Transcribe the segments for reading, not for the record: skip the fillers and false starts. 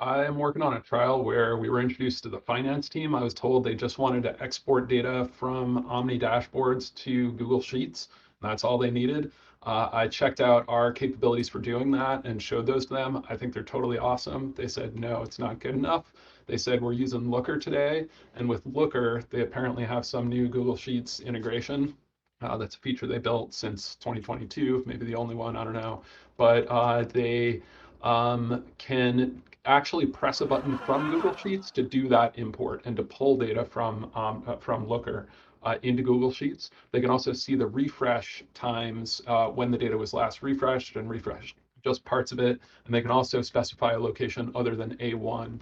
I'm working on a trial where we were introduced to the finance team. I was told they just wanted to export data from Omni dashboards to Google Sheets. That's all they needed. I checked out our capabilities for doing that and showed those to them. I think they're totally awesome. They said, no, it's not good enough. They said, we're using Looker today. And with Looker, they apparently have some new Google Sheets integration. That's a feature they built since 2022, maybe the only one, I don't know. But they can actually press a button from Google Sheets to do that import and to pull data from Looker into Google Sheets. They can also see the refresh times when the data was last refreshed and refreshed just parts of it. And they can also specify a location other than A1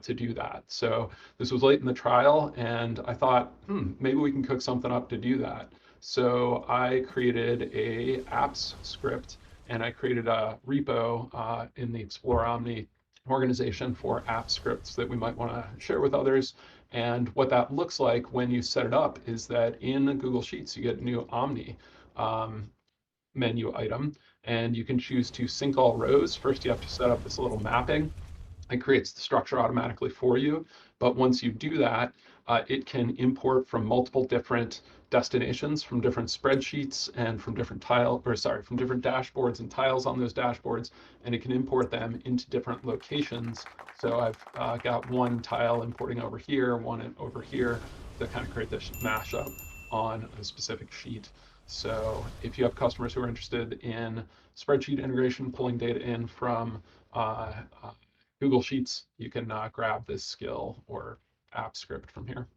to do that. So this was late in the trial, and I thought, maybe we can cook something up to do that. So I created a apps script, and I created a repo in the Explore Omni organization for app scripts that we might want to share with others. And what that looks like when you set it up is that in Google Sheets, you get a new Omni menu item, and you can choose to sync all rows. First, you have to set up this little mapping. It creates the structure automatically for you. But once you do that, it can import from multiple different destinations, from different spreadsheets and from different from different dashboards and tiles on those dashboards, and it can import them into different locations. So I've got one tile importing over here, one over here, to kind of create this mashup on a specific sheet. So if you have customers who are interested in spreadsheet integration, pulling data in from Google Sheets, you can grab this skill or app script from here.